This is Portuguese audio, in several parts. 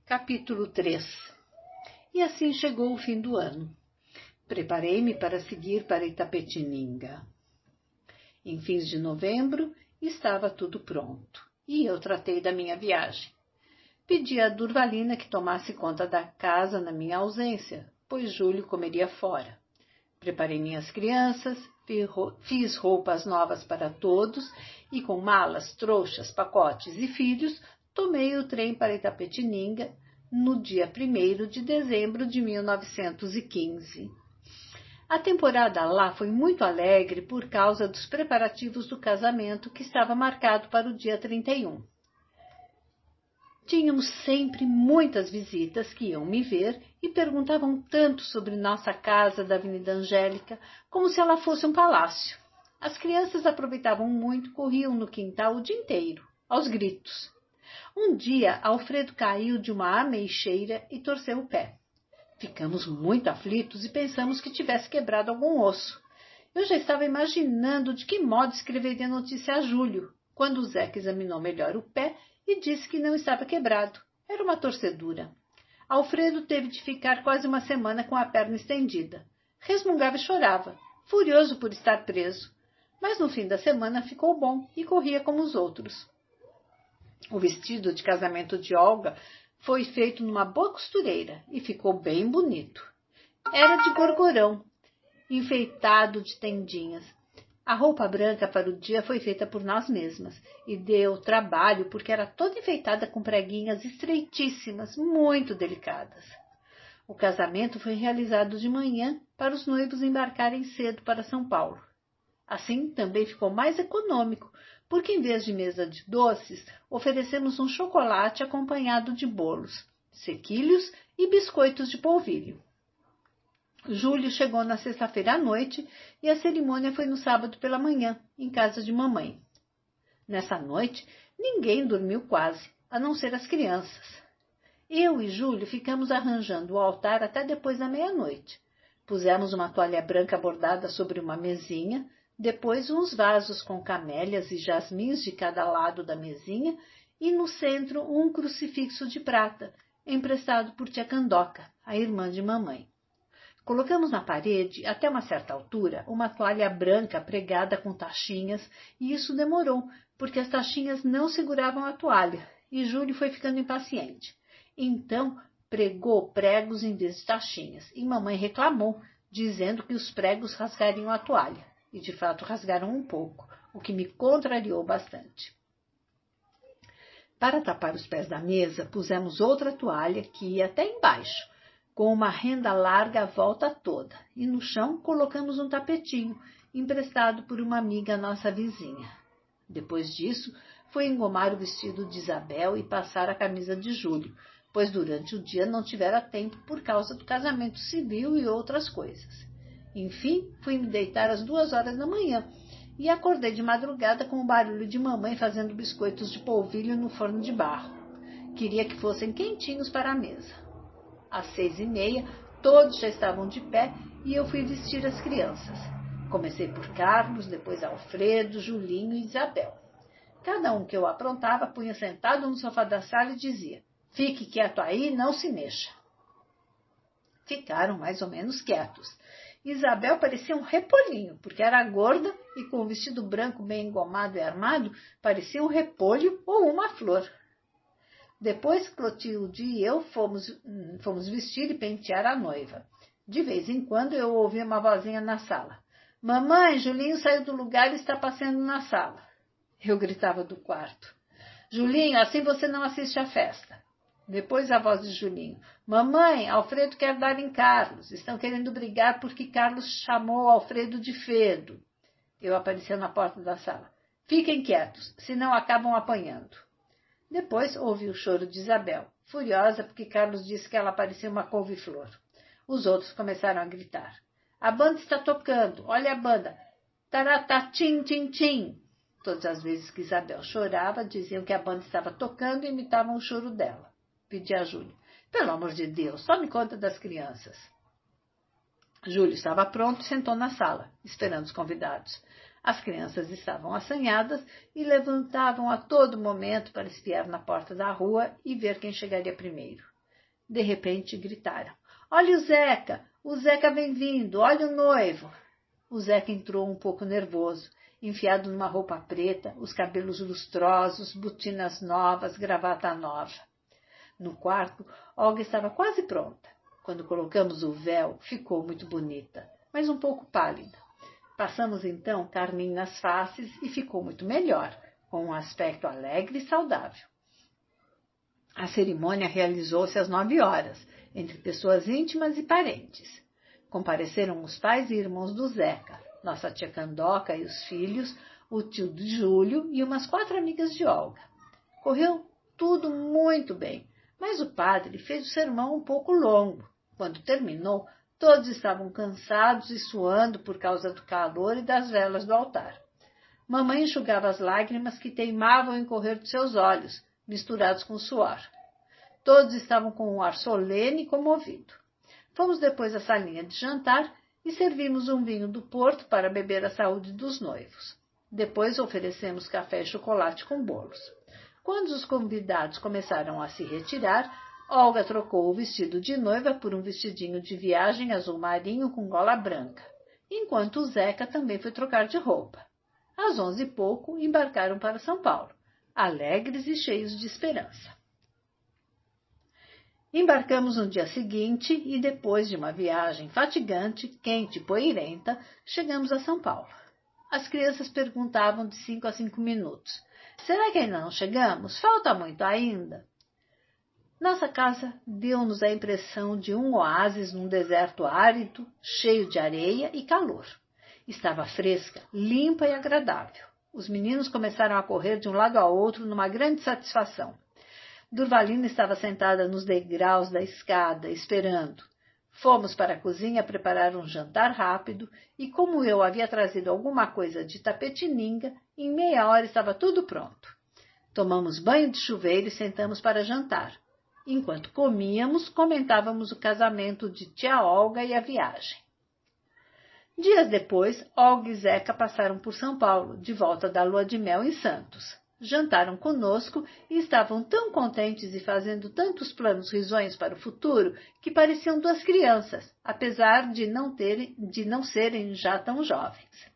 Capítulo 3. E assim chegou o fim do ano. Preparei-me para seguir para Itapetininga. Em fins de novembro, estava tudo pronto, e eu tratei da minha viagem. Pedi a Durvalina que tomasse conta da casa na minha ausência, pois Júlio comeria fora. Preparei minhas crianças, fiz roupas novas para todos e com malas, trouxas, pacotes e filhos, tomei o trem para Itapetininga no dia 1º de dezembro de 1915. A temporada lá foi muito alegre por causa dos preparativos do casamento que estava marcado para o dia 31. Tínhamos sempre muitas visitas que iam me ver e perguntavam tanto sobre nossa casa da Avenida Angélica, como se ela fosse um palácio. As crianças aproveitavam muito, corriam no quintal o dia inteiro, aos gritos. Um dia, Alfredo caiu de uma ameixeira e torceu o pé. Ficamos muito aflitos e pensamos que tivesse quebrado algum osso. Eu já estava imaginando de que modo escreveria a notícia a Júlio, quando o Zeca examinou melhor o pé e disse que não estava quebrado. Era uma torcedura. Alfredo teve de ficar quase uma semana com a perna estendida. Resmungava e chorava, furioso por estar preso. Mas no fim da semana ficou bom e corria como os outros. O vestido de casamento de Olga foi feito numa boa costureira e ficou bem bonito. Era de gorgorão, enfeitado de tendinhas. A roupa branca para o dia foi feita por nós mesmas e deu trabalho porque era toda enfeitada com preguinhas estreitíssimas, muito delicadas. O casamento foi realizado de manhã para os noivos embarcarem cedo para São Paulo. Assim também ficou mais econômico, porque em vez de mesa de doces, oferecemos um chocolate acompanhado de bolos, sequilhos e biscoitos de polvilho. Júlio chegou na sexta-feira à noite e a cerimônia foi no sábado pela manhã, em casa de mamãe. Nessa noite, ninguém dormiu quase, a não ser as crianças. Eu e Júlio ficamos arranjando o altar até depois da meia-noite. Pusemos uma toalha branca bordada sobre uma mesinha, depois uns vasos com camélias e jasmins de cada lado da mesinha e no centro um crucifixo de prata, emprestado por tia Candoca, a irmã de mamãe. Colocamos na parede, até uma certa altura, uma toalha branca pregada com tachinhas e isso demorou, porque as tachinhas não seguravam a toalha e Júlio foi ficando impaciente. Então pregou pregos em vez de tachinhas e mamãe reclamou, dizendo que os pregos rasgariam a toalha. E de fato rasgaram um pouco, o que me contrariou bastante. Para tapar os pés da mesa, pusemos outra toalha que ia até embaixo, com uma renda larga à volta toda, e no chão colocamos um tapetinho, emprestado por uma amiga nossa vizinha. Depois disso, foi engomar o vestido de Isabel e passar a camisa de Júlio, pois durante o dia não tivera tempo por causa do casamento civil e outras coisas. Enfim, fui me deitar às 2h da manhã e acordei de madrugada com o barulho de mamãe fazendo biscoitos de polvilho no forno de barro. Queria que fossem quentinhos para a mesa. Às 6h30, todos já estavam de pé e eu fui vestir as crianças. Comecei por Carlos, depois Alfredo, Julinho e Isabel. Cada um que eu aprontava punha sentado no sofá da sala e dizia: "Fique quieto aí, não se mexa." Ficaram mais ou menos quietos. Isabel parecia um repolhinho, porque era gorda e com o vestido branco bem engomado e armado, parecia um repolho ou uma flor. Depois, Clotilde e eu fomos vestir e pentear a noiva. De vez em quando eu ouvia uma vozinha na sala: "Mamãe, Julinho saiu do lugar e está passeando na sala." Eu gritava do quarto: "Julinho, assim você não assiste à festa." Depois a voz de Julinho: "Mamãe, Alfredo quer dar em Carlos. Estão querendo brigar porque Carlos chamou Alfredo de Fedo." Eu aparecia na porta da sala: "Fiquem quietos, senão acabam apanhando." Depois ouvi o choro de Isabel, furiosa porque Carlos disse que ela parecia uma couve-flor. Os outros começaram a gritar: "A banda está tocando, olha a banda. Taratá-tim, tim, tim." Todas as vezes que Isabel chorava, diziam que a banda estava tocando e imitavam o choro dela. Pedi a Júlio: "Pelo amor de Deus, tome conta das crianças." Júlio estava pronto e sentou na sala, esperando os convidados. As crianças estavam assanhadas e levantavam a todo momento para espiar na porta da rua e ver quem chegaria primeiro. De repente gritaram: olha o Zeca! O Zeca vem vindo! Olha o noivo! O Zeca entrou um pouco nervoso, enfiado numa roupa preta, os cabelos lustrosos, botinas novas, gravata nova. No quarto, Olga estava quase pronta. Quando colocamos o véu, ficou muito bonita, mas um pouco pálida. Passamos então carmim nas faces e ficou muito melhor, com um aspecto alegre e saudável. A cerimônia realizou-se às 9 horas, entre pessoas íntimas e parentes. Compareceram os pais e irmãos do Zeca, nossa tia Candoca e os filhos, o tio de Júlio e umas 4 amigas de Olga. Correu tudo muito bem, mas o padre fez o sermão um pouco longo. Quando terminou, todos estavam cansados e suando por causa do calor e das velas do altar. Mamãe enxugava as lágrimas que teimavam em correr de seus olhos, misturados com suor. Todos estavam com um ar solene e comovido. Fomos depois à salinha de jantar e servimos um vinho do Porto para beber a saúde dos noivos. Depois oferecemos café e chocolate com bolos. Quando os convidados começaram a se retirar, Olga trocou o vestido de noiva por um vestidinho de viagem azul marinho com gola branca, enquanto o Zeca também foi trocar de roupa. Às 11h pouco, embarcaram para São Paulo, alegres e cheios de esperança. Embarcamos no dia seguinte e, depois de uma viagem fatigante, quente e poeirenta, chegamos a São Paulo. As crianças perguntavam de 5 a 5 minutos: será que ainda não chegamos? Falta muito ainda? Nossa casa deu-nos a impressão de um oásis num deserto árido, cheio de areia e calor. Estava fresca, limpa e agradável. Os meninos começaram a correr de um lado ao outro numa grande satisfação. Durvalina estava sentada nos degraus da escada, esperando. Fomos para a cozinha preparar um jantar rápido e, como eu havia trazido alguma coisa de Tapetininga, em meia hora estava tudo pronto. Tomamos banho de chuveiro e sentamos para jantar. Enquanto comíamos, comentávamos o casamento de tia Olga e a viagem. Dias depois, Olga e Zeca passaram por São Paulo, de volta da lua de mel em Santos. Jantaram conosco e estavam tão contentes e fazendo tantos planos risonhos para o futuro que pareciam 2 crianças, apesar de não serem já tão jovens.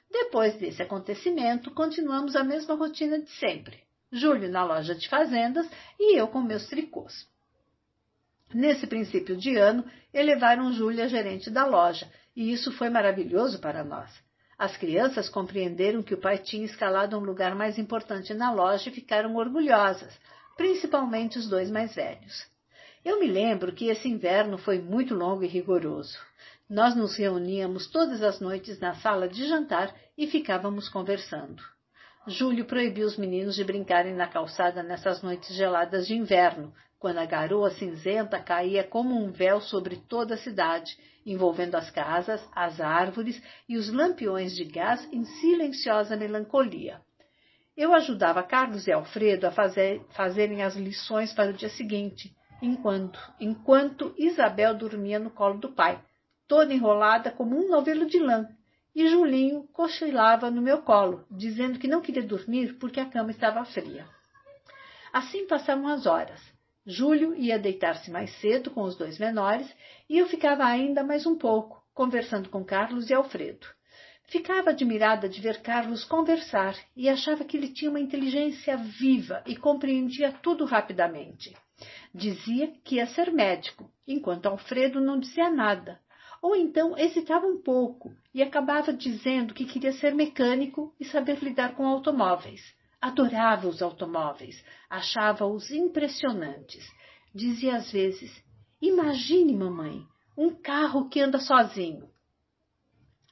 Depois desse acontecimento, continuamos a mesma rotina de sempre. Júlio na loja de fazendas e eu com meus tricôs. Nesse princípio de ano, elevaram Júlia a gerente da loja, e isso foi maravilhoso para nós. As crianças compreenderam que o pai tinha escalado um lugar mais importante na loja e ficaram orgulhosas, principalmente os 2 mais velhos. Eu me lembro que esse inverno foi muito longo e rigoroso. Nós nos reuníamos todas as noites na sala de jantar e ficávamos conversando. Júlio proibiu os meninos de brincarem na calçada nessas noites geladas de inverno, quando a garoa cinzenta caía como um véu sobre toda a cidade, envolvendo as casas, as árvores e os lampiões de gás em silenciosa melancolia. Eu ajudava Carlos e Alfredo a fazerem as lições para o dia seguinte, enquanto Isabel dormia no colo do pai, toda enrolada como um novelo de lã, e Julinho cochilava no meu colo, dizendo que não queria dormir porque a cama estava fria. Assim passavam as horas. Júlio ia deitar-se mais cedo com os 2 menores e eu ficava ainda mais um pouco, conversando com Carlos e Alfredo. Ficava admirada de ver Carlos conversar e achava que ele tinha uma inteligência viva e compreendia tudo rapidamente. Dizia que ia ser médico, enquanto Alfredo não dizia nada. Ou então hesitava um pouco e acabava dizendo que queria ser mecânico e saber lidar com automóveis. Adorava os automóveis, achava-os impressionantes. Dizia às vezes: imagine, mamãe, um carro que anda sozinho.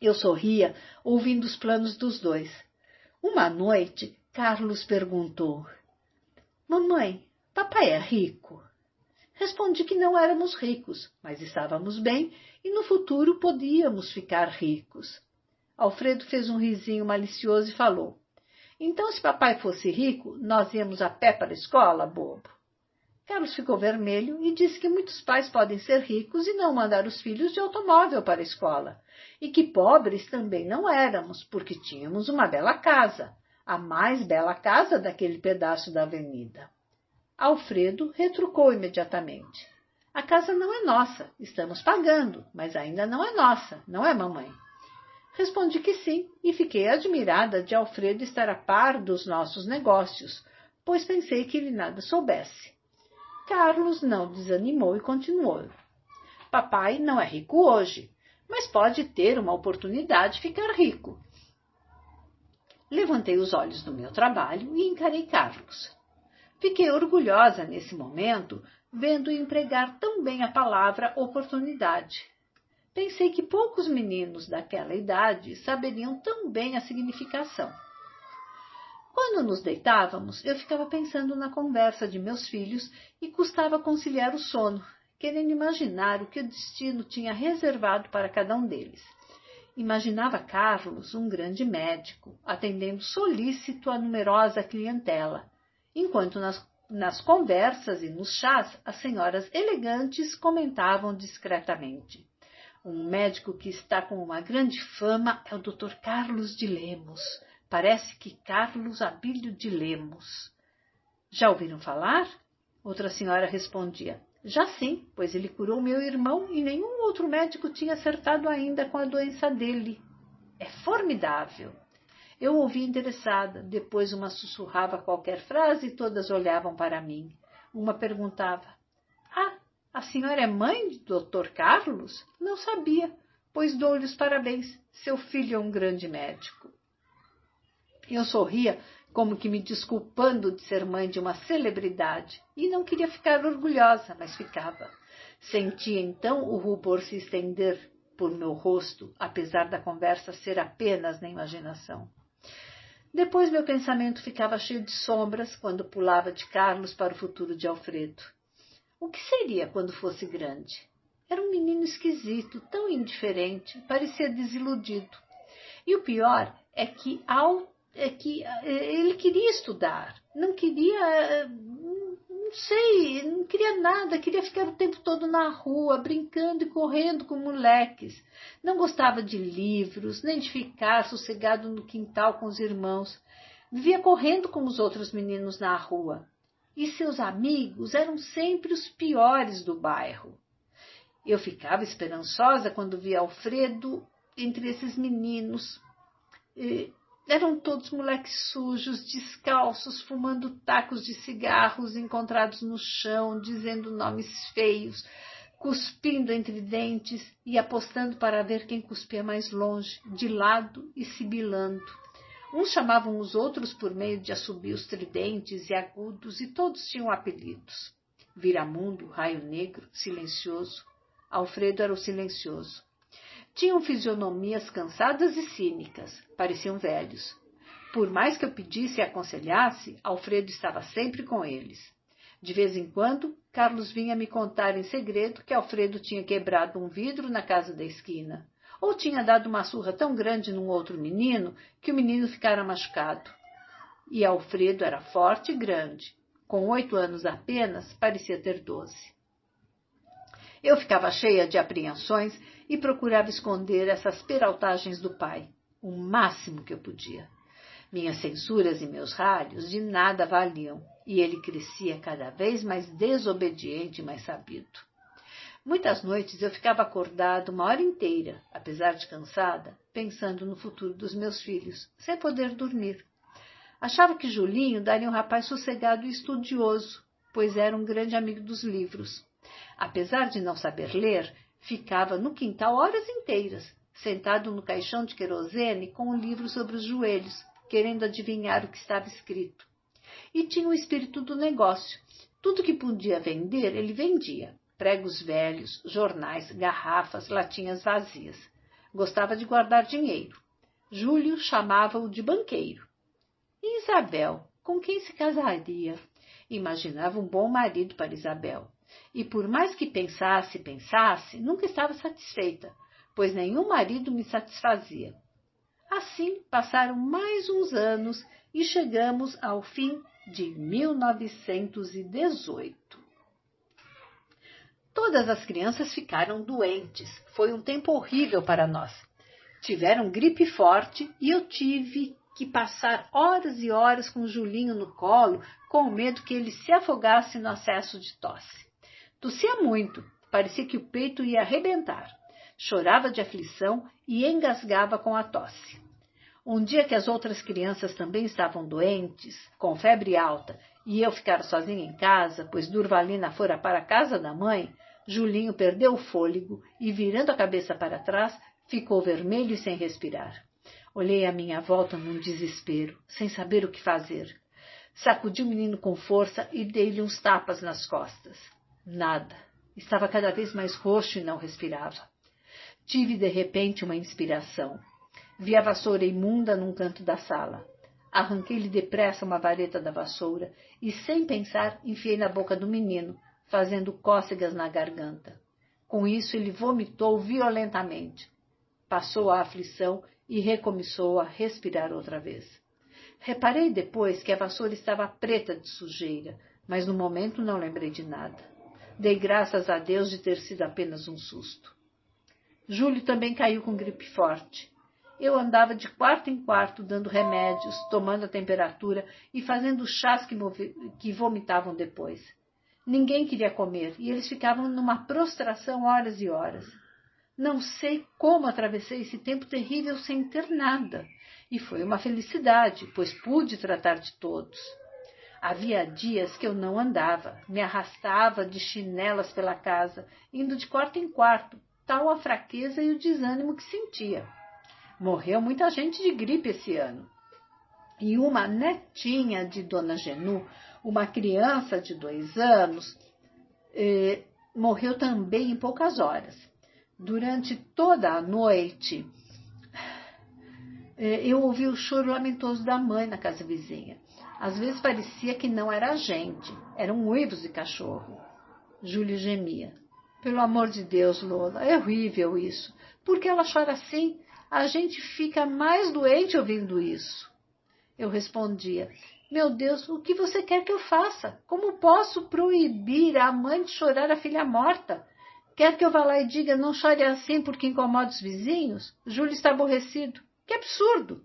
Eu sorria, ouvindo os planos dos 2. Uma noite, Carlos perguntou: mamãe, papai é rico? Respondi que não éramos ricos, mas estávamos bem e no futuro podíamos ficar ricos. Alfredo fez um risinho malicioso e falou: então, se papai fosse rico, nós íamos a pé para a escola, bobo? Carlos ficou vermelho e disse que muitos pais podem ser ricos e não mandar os filhos de automóvel para a escola, e que pobres também não éramos, porque tínhamos uma bela casa, a mais bela casa daquele pedaço da avenida. Alfredo retrucou imediatamente: A casa não é nossa, estamos pagando, mas ainda não é nossa, não é, mamãe? Respondi que sim, e fiquei admirada de Alfredo estar a par dos nossos negócios, pois pensei que ele nada soubesse. Carlos não desanimou e continuou. Papai não é rico hoje, mas pode ter uma oportunidade de ficar rico. Levantei os olhos do meu trabalho e encarei Carlos. Fiquei orgulhosa nesse momento, vendo-o empregar tão bem a palavra oportunidade. Pensei que poucos meninos daquela idade saberiam tão bem a significação. Quando nos deitávamos, eu ficava pensando na conversa de meus filhos e custava conciliar o sono, querendo imaginar o que o destino tinha reservado para cada um deles. Imaginava Carlos um grande médico, atendendo solícito a numerosa clientela, enquanto nas conversas e nos chás as senhoras elegantes comentavam discretamente. Um médico que está com uma grande fama é o Dr. Carlos de Lemos. Parece que Carlos Abílio de Lemos. Já ouviram falar? Outra senhora respondia. Já sim, pois ele curou meu irmão e nenhum outro médico tinha acertado ainda com a doença dele. É formidável. Eu ouvi interessada, depois uma sussurrava qualquer frase e todas olhavam para mim. Uma perguntava, a senhora é mãe do Dr. Carlos? Não sabia, pois dou-lhe os parabéns, seu filho é um grande médico. Eu sorria, como que me desculpando de ser mãe de uma celebridade, e não queria ficar orgulhosa, mas ficava. Sentia então o rubor se estender por meu rosto, apesar da conversa ser apenas na imaginação. Depois meu pensamento ficava cheio de sombras quando pulava de Carlos para o futuro de Alfredo. O que seria quando fosse grande? Era um menino esquisito, tão indiferente, parecia desiludido. E o pior é que ele queria estudar, não queria nada, queria ficar o tempo todo na rua, brincando e correndo com moleques. Não gostava de livros, nem de ficar sossegado no quintal com os irmãos. Vivia correndo com os outros meninos na rua. E seus amigos eram sempre os piores do bairro. Eu ficava esperançosa quando via Alfredo entre esses meninos. Eram todos moleques sujos, descalços, fumando tacos de cigarros encontrados no chão, dizendo nomes feios, cuspindo entre dentes e apostando para ver quem cuspia mais longe, de lado e sibilando. Uns chamavam os outros por meio de assobios tridentes e agudos, e todos tinham apelidos. Viramundo, Raio Negro, Silencioso. Alfredo era o silencioso. Tinham fisionomias cansadas e cínicas, pareciam velhos. Por mais que eu pedisse e aconselhasse, Alfredo estava sempre com eles. De vez em quando, Carlos vinha me contar em segredo que Alfredo tinha quebrado um vidro na casa da esquina, ou tinha dado uma surra tão grande num outro menino que o menino ficara machucado. E Alfredo era forte e grande. Com 8 anos apenas, parecia ter 12. Eu ficava cheia de apreensões e procurava esconder essas peraltagens do pai, o máximo que eu podia. Minhas censuras e meus ralhos de nada valiam, e ele crescia cada vez mais desobediente e mais sabido. Muitas noites eu ficava acordada 1 hora inteira, apesar de cansada, pensando no futuro dos meus filhos, sem poder dormir. Achava que Julinho daria um rapaz sossegado e estudioso, pois era um grande amigo dos livros. Apesar de não saber ler, ficava no quintal horas inteiras, sentado no caixão de querosene com um livro sobre os joelhos, querendo adivinhar o que estava escrito. E tinha o espírito do negócio. Tudo que podia vender, ele vendia. Pregos velhos, jornais, garrafas, latinhas vazias. Gostava de guardar dinheiro. Júlio chamava-o de banqueiro. E Isabel, com quem se casaria? Imaginava um bom marido para Isabel. E por mais que pensasse, nunca estava satisfeita, pois nenhum marido me satisfazia. Assim passaram mais uns anos e chegamos ao fim de 1918. Todas as crianças ficaram doentes. Foi um tempo horrível para nós. Tiveram gripe forte e eu tive que passar horas e horas com o Julinho no colo, com medo que ele se afogasse no acesso de tosse. Tossia muito, parecia que o peito ia arrebentar. Chorava de aflição e engasgava com a tosse. Um dia que as outras crianças também estavam doentes, com febre alta, e eu ficara sozinha em casa, pois Durvalina fora para a casa da mãe, Julinho perdeu o fôlego e, virando a cabeça para trás, ficou vermelho e sem respirar. Olhei à minha volta num desespero, sem saber o que fazer. Sacudi o menino com força e dei-lhe uns tapas nas costas. Nada. Estava cada vez mais roxo e não respirava. Tive de repente uma inspiração. Vi a vassoura imunda num canto da sala. Arranquei-lhe depressa uma vareta da vassoura e, sem pensar, enfiei na boca do menino, fazendo cócegas na garganta. Com isso, ele vomitou violentamente. Passou a aflição e recomeçou a respirar outra vez. Reparei depois que a vassoura estava preta de sujeira, mas no momento não lembrei de nada. Dei graças a Deus de ter sido apenas um susto. Júlio também caiu com gripe forte. Eu andava de quarto em quarto, dando remédios, tomando a temperatura e fazendo chás que vomitavam depois. Ninguém queria comer e eles ficavam numa prostração horas e horas. Não sei como atravessei esse tempo terrível sem ter nada. E foi uma felicidade, pois pude tratar de todos. Havia dias que eu não andava, me arrastava de chinelas pela casa, indo de quarto em quarto, tal a fraqueza e o desânimo que sentia. Morreu muita gente de gripe esse ano. E uma netinha de Dona Genu, uma criança de 2 anos, morreu também em poucas horas. Durante toda a noite, eu ouvi o choro lamentoso da mãe na casa vizinha. Às vezes parecia que não era gente, eram uivos de cachorro. Júlio gemia. Pelo amor de Deus, Lola, é horrível isso. Por que ela chora assim? A gente fica mais doente ouvindo isso. Eu respondia, meu Deus, o que você quer que eu faça? Como posso proibir a mãe de chorar a filha morta? Quer que eu vá lá e diga, não chore assim porque incomoda os vizinhos? Júlio está aborrecido. Que absurdo!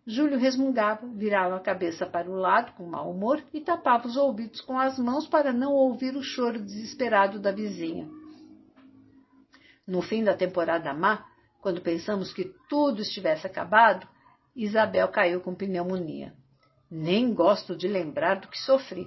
Júlio resmungava, virava a cabeça para o lado com mau humor e tapava os ouvidos com as mãos para não ouvir o choro desesperado da vizinha. No fim da temporada má, quando pensamos que tudo estivesse acabado, Isabel caiu com pneumonia. Nem gosto de lembrar do que sofri.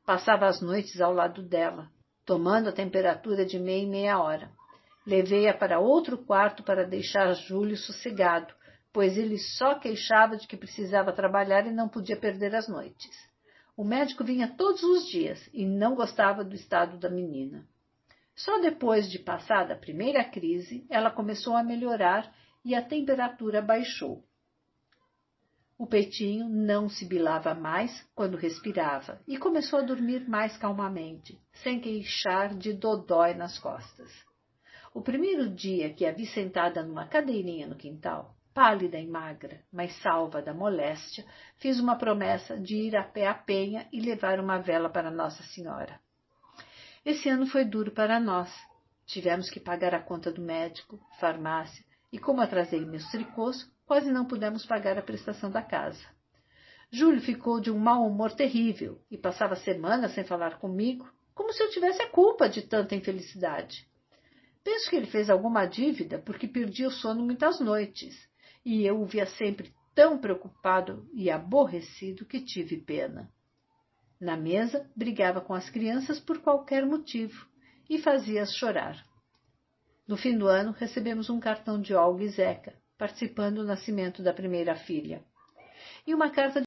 Passava as noites ao lado dela, tomando a temperatura de meia em meia hora. Levei-a para outro quarto para deixar Júlio sossegado, pois ele só queixava de que precisava trabalhar e não podia perder as noites. O médico vinha todos os dias e não gostava do estado da menina. Só depois de passada a primeira crise, ela começou a melhorar e a temperatura baixou. O peitinho não sibilava mais quando respirava e começou a dormir mais calmamente, sem queixar de dodói nas costas. O primeiro dia que a vi sentada numa cadeirinha no quintal, pálida e magra, mas salva da moléstia, fiz uma promessa de ir a pé à penha e levar uma vela para Nossa Senhora. Esse ano foi duro para nós. Tivemos que pagar a conta do médico, farmácia, e como atrasei meus tricôs, quase não pudemos pagar a prestação da casa. Júlio ficou de um mau humor terrível e passava semanas sem falar comigo, como se eu tivesse a culpa de tanta infelicidade. Penso que ele fez alguma dívida porque perdia o sono muitas noites, e eu o via sempre tão preocupado e aborrecido que tive pena. Na mesa, brigava com as crianças por qualquer motivo e fazia-as chorar. No fim do ano, recebemos um cartão de Olga e Zeca, participando do nascimento da primeira filha, e uma carta